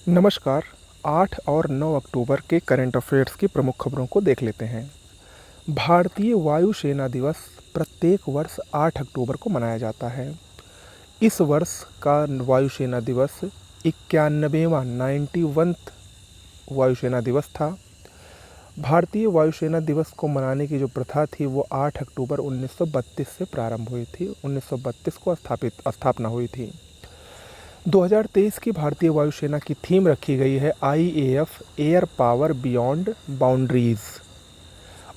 नमस्कार। 8 और 9 अक्टूबर के करंट अफेयर्स की प्रमुख खबरों को देख लेते हैं। भारतीय वायु सेना दिवस प्रत्येक वर्ष 8 अक्टूबर को मनाया जाता है। इस वर्ष का वायु सेना दिवस 91वां 91th वायुसेना दिवस था। भारतीय वायुसेना दिवस को मनाने की जो प्रथा थी वो 8 अक्टूबर 1932 से प्रारंभ हुई थी। 1932 को स्थापना हुई थी। 2023 की भारतीय वायुसेना की थीम रखी गई है IAF air power beyond boundaries.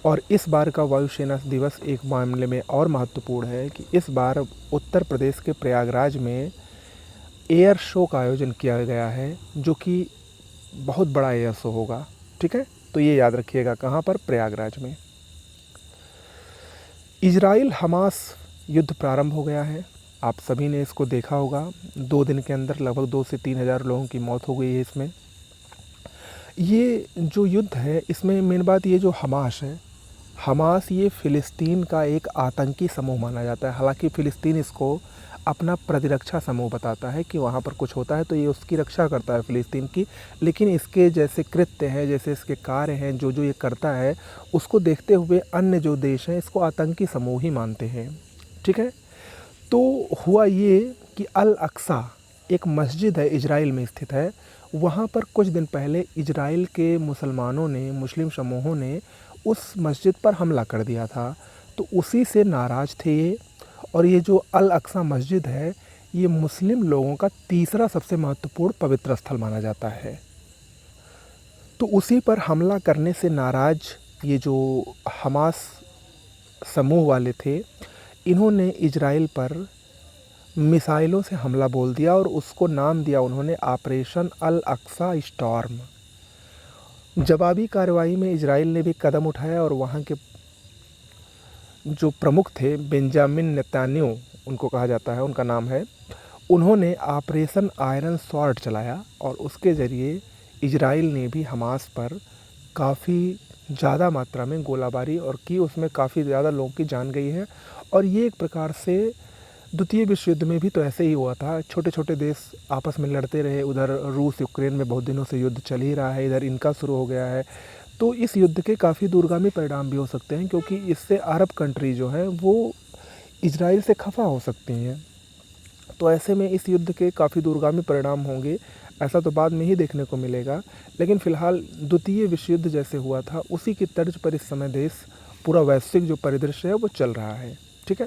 और इस बार का वायुसेना दिवस एक मामले में और महत्वपूर्ण है कि इस बार उत्तर प्रदेश के प्रयागराज में एयर शो का आयोजन किया गया है, जो कि बहुत बड़ा एयर शो होगा। ठीक है, तो ये याद रखिएगा, कहाँ पर? प्रयागराज में। इजराइल हमास युद्ध प्रारंभ हो गया है। आप सभी ने इसको देखा होगा। 2 दिन के अंदर लगभग 2 से 3 हज़ार लोगों की मौत हो गई है इसमें। ये जो युद्ध है, इसमें मेन बात ये जो हमास है, हमास ये फ़िलिस्तीन का एक आतंकी समूह माना जाता है। हालांकि फ़िलिस्तीन इसको अपना प्रतिरक्षा समूह बताता है कि वहाँ पर कुछ होता है तो ये उसकी रक्षा करता है फ़िलिस्तीन की। लेकिन इसके जैसे कृत्य हैं, जैसे इसके कार्य हैं, जो जो ये करता है, उसको देखते हुए अन्य जो देश हैं इसको आतंकी समूह ही मानते हैं। ठीक है, तो हुआ ये कि अल अक्सा एक मस्जिद है, इजराइल में स्थित है। वहाँ पर कुछ दिन पहले इजराइल के मुसलमानों ने, मुस्लिम समूहों ने उस मस्जिद पर हमला कर दिया था। तो उसी से नाराज़ थे ये। और ये जो अल अक्सा मस्जिद है, ये मुस्लिम लोगों का तीसरा सबसे महत्वपूर्ण पवित्र स्थल माना जाता है। तो उसी पर हमला करने से नाराज़ ये जो हमास समूह वाले थे, इन्होंने इजराइल पर मिसाइलों से हमला बोल दिया और उसको नाम दिया उन्होंने ऑपरेशन अल अक्सा स्टॉर्म। जवाबी कार्रवाई में इजराइल ने भी कदम उठाया और वहाँ के जो प्रमुख थे, बेंजामिन नेतान्याहू उनको कहा जाता है, उनका नाम है, उन्होंने ऑपरेशन आयरन स्वॉर्ड चलाया और उसके ज़रिए इजराइल ने भी हमास पर काफ़ी ज़्यादा मात्रा में गोलाबारी और की। उसमें काफ़ी ज़्यादा लोगों की जान गई है। और ये एक प्रकार से द्वितीय विश्व युद्ध में भी तो ऐसे ही हुआ था। छोटे छोटे देश आपस में लड़ते रहे। उधर रूस यूक्रेन में बहुत दिनों से युद्ध चल ही रहा है, इधर इनका शुरू हो गया है। तो इस युद्ध के काफ़ी दूरगामी परिणाम भी हो सकते हैं, क्योंकि इससे अरब कंट्री जो है वो इजराइल से खफा हो सकती हैं। तो ऐसे में इस युद्ध के काफ़ी दूरगामी परिणाम होंगे, ऐसा तो बाद में ही देखने को मिलेगा। लेकिन फ़िलहाल द्वितीय विश्व युद्ध जैसे हुआ था उसी की तर्ज पर इस समय देश, पूरा वैश्विक जो परिदृश्य है वो चल रहा है। ठीक है,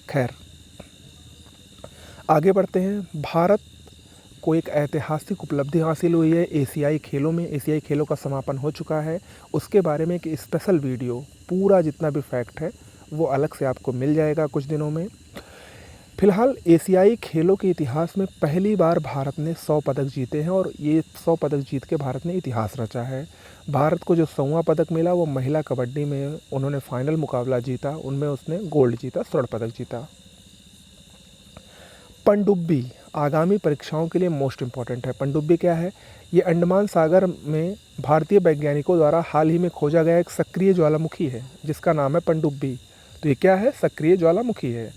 खैर आगे बढ़ते हैं। भारत को एक ऐतिहासिक उपलब्धि हासिल हुई है एशियाई खेलों में। एशियाई खेलों का समापन हो चुका है। उसके बारे में एक स्पेशल वीडियो, पूरा जितना भी फैक्ट है वो अलग से आपको मिल जाएगा कुछ दिनों में। फिलहाल एशियाई खेलों के इतिहास में पहली बार भारत ने 100 पदक जीते हैं और ये 100 पदक जीत के भारत ने इतिहास रचा है। भारत को जो 100वां पदक मिला वो महिला कबड्डी में उन्होंने फाइनल मुकाबला जीता, उनमें उसने गोल्ड जीता, स्वर्ण पदक जीता। पनडुब्बी आगामी परीक्षाओं के लिए मोस्ट इम्पॉर्टेंट है। पनडुब्बी क्या है? ये अंडमान सागर में भारतीय वैज्ञानिकों द्वारा हाल ही में खोजा गया एक सक्रिय ज्वालामुखी है, जिसका नाम है पनडुब्बी। तो ये क्या है? सक्रिय ज्वालामुखी है।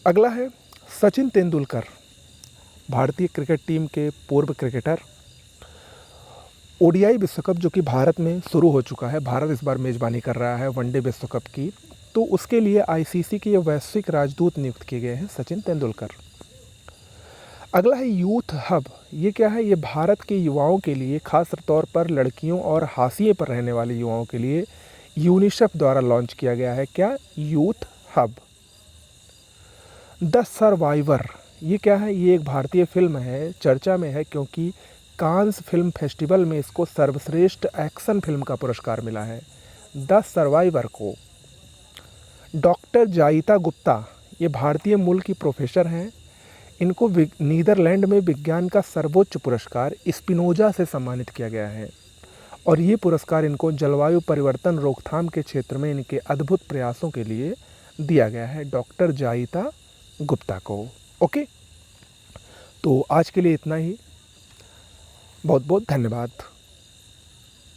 अगला है सचिन तेंदुलकर, भारतीय क्रिकेट टीम के पूर्व क्रिकेटर। ओडीआई विश्व कप जो कि भारत में शुरू हो चुका है, भारत इस बार मेज़बानी कर रहा है वनडे विश्व कप की, तो उसके लिए आईसीसी के वैश्विक राजदूत नियुक्त किए गए हैं सचिन तेंदुलकर। अगला है यूथ हब। ये क्या है? ये भारत के युवाओं के लिए, खास तौर पर लड़कियों और हाशिए पर रहने वाले युवाओं के लिए यूनिसेफ द्वारा लॉन्च किया गया है। क्या? Youth hub. द सर्वाइवर, ये क्या है? ये एक भारतीय फिल्म है, चर्चा में है क्योंकि कांस फिल्म फेस्टिवल में इसको सर्वश्रेष्ठ एक्शन फिल्म का पुरस्कार मिला है। द सर्वाइवर को डॉक्टर जायिता गुप्ता, ये भारतीय मूल की प्रोफेसर हैं। इनको नीदरलैंड में विज्ञान का सर्वोच्च पुरस्कार स्पिनोजा से सम्मानित किया गया है और ये पुरस्कार इनको जलवायु परिवर्तन रोकथाम के क्षेत्र में इनके अद्भुत प्रयासों के लिए दिया गया है, डॉक्टर जायिता गुप्ता को। ओके, तो आज के लिए इतना ही। बहुत बहुत धन्यवाद।